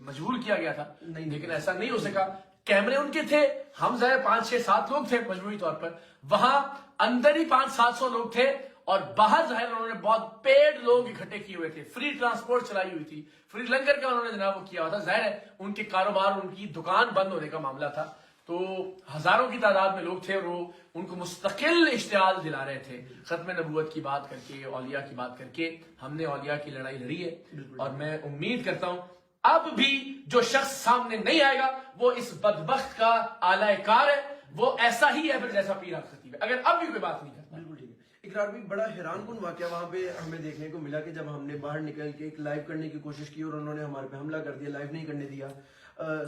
مجبور کیا گیا تھا، نہیں، لیکن ایسا نہیں ہو سکا. کیمرے ان کے تھے، ہم ظاہر 5 6 7 لوگ تھے مجموعی طور پر، وہاں اندر ہی 500 700 لوگ تھے، اور باہر ظاہر انہوں نے بہت پیڈ لوگ اکٹھے کیے ہوئے تھے، فری ٹرانسپورٹ چلائی ہوئی تھی، فری لنگر کا انہوں نے جناب وہ کیا ہوا تھا. ظاہر ہے ان کے کاروبار، ان کی دکان بند ہونے کا معاملہ تھا، تو ہزاروں کی تعداد میں لوگ تھے اور وہ ان کو مستقل اشتعال دلا رہے تھے ختم نبوت کی بات کر کے، اولیاء کی بات کر کے. ہم نے اولیاء کی لڑائی لڑی ہے، اور میں امید کرتا ہوں اب بھی جو شخص سامنے نہیں آئے گا وہ اس بدبخت کا آلہ کار ہے، وہ ایسا ہی ہے پھر جیسا پیر خطیب ہے، اگر اب بھی کوئی بات نہیں کرتا. بالکل ٹھیک ہے. اقرار بھی بڑا حیران کن واقعہ وہاں پہ ہمیں دیکھنے کو ملا کہ جب ہم نے باہر نکل کے ایک لائیو کرنے کی کوشش کی اور انہوں نے ہمارے پہ حملہ کر دیا، لائیو نہیں کرنے دیا.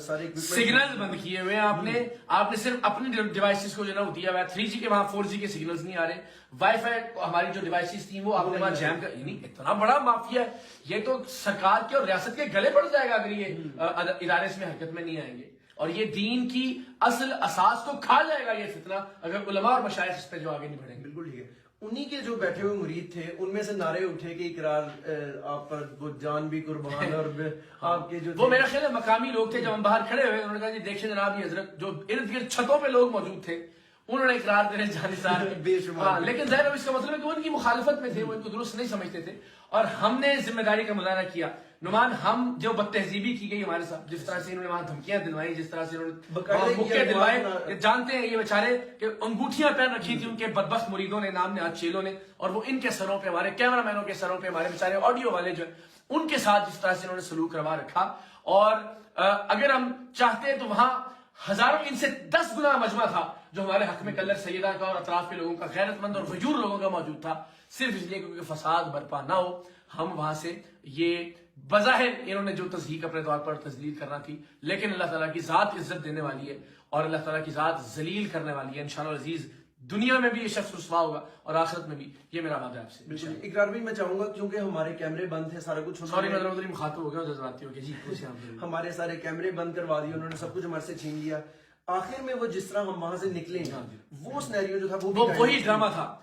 سارے سگنلز بند کیے ہوئے ہیں آپ نے صرف اپنی ڈیوائسز کو جو نا دیا ہوا ہے. 3G کے وہاں 4G کے سگنلز نہیں آ رہے. وائی فائی ہماری جو ڈیوائسز تھیں وہ آپ نے وہاں جیم کر، یعنی اتنا بڑا مافیا ہے یہ، تو سرکار کے اور ریاست کے گلے پڑ جائے گا اگر یہ ادارے اس میں حرکت میں نہیں آئیں گے، اور یہ دین کی اصل اساس کو کھا جائے گا یہ فتنہ اگر علماء اور مشائخ اس پہ جو آگے نہیں بڑھیں گے. بالکل ٹھیک ہے. انہی کے جو بیٹھے ہوئے مرید تھے ان میں سے نعرے اٹھے کہ اقرار آپ پر وہ جان بھی قربان، اور آپ کے جو وہ میرا خیال ہے مقامی لوگ تھے جب ہم باہر کھڑے ہوئے، انہوں نے کہا جی دیکھیں جناب یہ حضرت، جو ارد گرد چھتوں پہ لوگ موجود تھے انہوں نے اقرار دینے جانثار بے شمار. لیکن ظاہر ہے اس کا مطلب ہے کہ وہ ان کی مخالفت میں تھے، وہ ان کو درست نہیں سمجھتے تھے، اور ہم نے ذمہ داری کا مظاہرہ کیا. نعمان، ہم جو بد تہذیبی کی گئی ہمارے ساتھ، جس طرح سے انہوں نے وہاں دھمکیاں دلوائی، جس طرح سے انہوں نے وہاں مکے دلوائے، جانتے ہیں یہ بیچارے کہ انگوٹھیاں پہن رکھی تھی ان کے بدبخت مریدوں نے، نام نہاد چیلوں نے، اور وہ ان کے سروں پہ، ہمارے کیمرہ مینوں کے سروں پہ، ہمارے بیچارے آڈیو والے جو ہیں ان کے ساتھ جس طرح سے انہوں نے سلوک روا رکھا. اور اگر ہم چاہتے تو وہاں ہزاروں، ان سے 10 گنا مجمع تھا جو ہمارے حق میں کلر سیدہ کا اور اطراف کے لوگوں کا، غیرت مند اور غیور لوگوں کا موجود تھا، صرف اس لیے کیونکہ فساد برپا نہ ہو. ہم وہاں سے یہ بظاہر انہوں نے جو تضحیق اپنے طور پر تذلیل کرنا تھی، لیکن اللہ تعالیٰ کی ذات عزت دینے والی ہے اور اللہ تعالیٰ کی ذات ذلیل کرنے والی ہے. انشاءاللہ عزیز دنیا میں بھی یہ شخص رسوا ہوگا اور آخرت میں بھی. یہ میرا وعدہ ہے آپ سے. بالکل. اقرار بھی میں چاہوں گا کیونکہ ہمارے کیمرے بند تھے، سارا کچھ سوری میں ادھر مخاطب ہو گیا، جذباتی ہو گیا جی. ہمارے سارے کیمرے بند کروا دیے انہوں نے، سب کچھ ہمارے سے چھین لیا. آخر میں وہ جس طرح ہم وہاں سے نکلے وہ سینیریو جو تھا وہ وہی ڈرامہ تھا.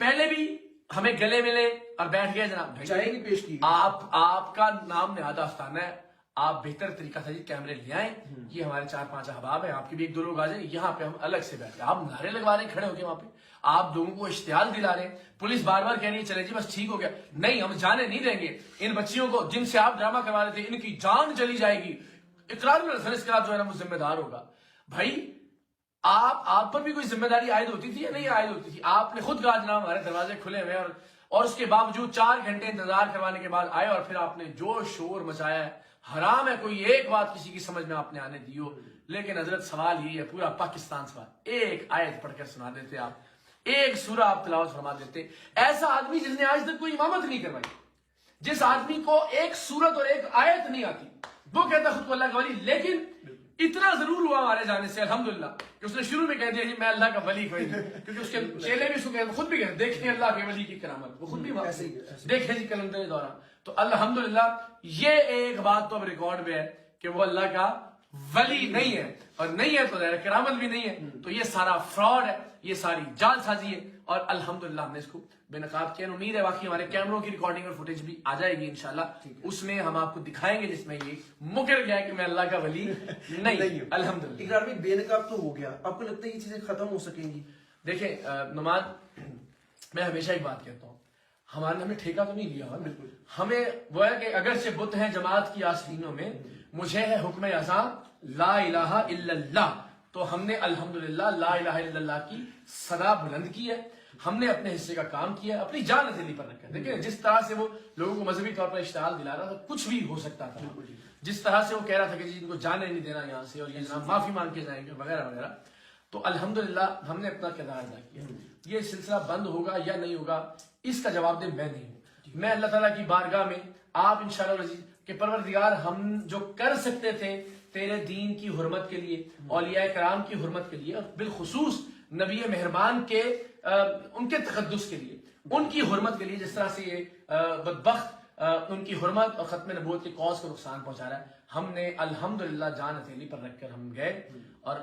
پہلے بھی ہمیں گلے ملے اور بیٹھ گئے جناب، چائے نہیں پیش کی. آپ کا نام نہاد آستانہ ہے، آپ بہتر طریقہ تھا جی کیمرے لے آئیں، یہ ہمارے 4 5 احباب ہیں، آپ کے بھی 1 2 لوگ آ جائیں، یہاں پہ ہم الگ سے بیٹھ گئے. آپ نعرے لگوا رہے ہیں کھڑے ہو کے وہاں پہ، آپ لوگوں کو اشتعال دلا رہے ہیں. پولیس بار بار کہہ رہی ہے چلے جی بس ٹھیک ہو گیا. نہیں، ہم جانے نہیں دیں گے ان بچیوں کو جن سے آپ ڈرامہ کروا رہے تھے، ان کی جان چلی جائے گی. اقرار میں اس کے بعد جو ہے نا وہ ذمہ دار ہوگا. بھائی آپ پر بھی کوئی ذمہ داری عائد ہوتی تھی یا نہیں عائد ہوتی تھی؟ آپ نے خود کہا جناب ہمارے دروازے کھلے ہوئے، اور اس کے باوجود 4 گھنٹے انتظار کروانے کے بعد آئے، اور پھر آپ نے جو شور مچایا ہے. حرام ہے کوئی ایک بات کسی کی سمجھ میں آپ نے آنے دی ہو. لیکن حضرت سوال یہ ہے، پورا پاکستان سوال، ایک آیت پڑھ کر سنا دیتے آپ، ایک سورہ آپ تلاوت فرما دیتے. ایسا آدمی جس نے آج تک کوئی امامت نہیں کروائی، جس آدمی کو ایک سورت اور ایک آیت نہیں آتی، وہ کہتا خود کو اللہ کا ولی. لیکن اتنا ضرور ہوا ہمارے جانے سے الحمدللہ کہ اس نے شروع میں کہہ دیا جی میں اللہ کا ولی کوئی نہیں، کیونکہ اس کے چیلے بھی اس کو کہتے، خود بھی کہتے دیکھتے ہیں اللہ کے ولی کی کرامت، وہ خود بھی دیکھیں جی کلندر دوران. تو الحمدللہ یہ ایک بات تو اب ریکارڈ میں ہے کہ وہ اللہ کا ولی نہیں ہے، اور نہیں ہے تو کرامت بھی نہیں ہے. تو یہ سارا فراڈ ہے، یہ ساری جال سازی ہے، اور الحمدللہ ہم نے اس کو بے نقاب کیا. امید ہے باقی ہمارے کیمروں کی ریکارڈنگ اور فوٹیج بھی آ جائے گی انشاءاللہ، اس میں ہم آپ کو دکھائیں گے جس میں یہ مکر گیا کہ میں اللہ کا ولی نہیں. الحمدللہ. اقرار بھی بے نقاب تو ہو گیا، آپ کو لگتا ہے یہ چیزیں ختم ہو سکیں گی؟ دیکھیں نماز، میں ہمیشہ ایک بات کہتا ہوں، ہمیں ٹھیکہ تو نہیں لیا ہوا، بالکل ہمیں وہ ہے کہ اگرچہ بت ہیں جماعت کی آستینوں میں، مجھے ہے حکم اذان لا الہ الا اللہ، تو ہم نے الحمدللہ لا الہ الا اللہ کی صدا بلند کی ہے. ہم نے اپنے حصے کا کام کیا، اپنی جان ہتھیلی پر رکھا. دیکھیں جس طرح سے وہ لوگوں کو مذہبی طور پر اشتعال دلا رہا تھا، کچھ بھی ہو سکتا تھا. جس طرح سے وہ کہہ رہا تھا کہ جی ان کو جانے نہیں دینا یہاں سے، اور یہ جناب معافی مانگ کے جائیں گے وغیرہ وغیرہ، تو الحمدللہ ہم نے اپنا کردار ادا کیا. یہ سلسلہ بند ہوگا یا نہیں ہوگا اس کا جواب دے میں نہیں ہوں. میں اللہ تعالیٰ کی بارگاہ میں آپ انشاءاللہ العزیز کہ پروردگار ہم جو کر سکتے تھے تیرے دین کی حرمت کے لیے، اولیاء کرام کی حرمت کے لیے، اور بالخصوص نبی مہربان کے ان کے تقدس کے لیے، ان کی حرمت کے لیے، جس طرح سے یہ بدبخت ان کی حرمت اور ختم نبوت کے قوس کو نقصان پہنچا رہا ہے، ہم نے الحمدللہ جان ہتھیلی پر رکھ کر ہم گئے، اور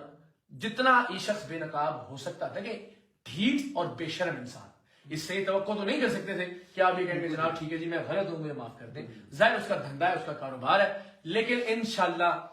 جتنا یہ شخص بے نقاب ہو سکتا تھا کہ ڈھیٹ اور بے شرم انسان اس سے توقع تو نہیں کر سکتے تھے کہ آپ یہ کہیں گے جناب ٹھیک ہے جی میں غلط ہوں مجھے معاف کر دیں. ظاہر اس کا دھندا ہے, اس کا کاروبار ہے, لیکن انشاءاللہ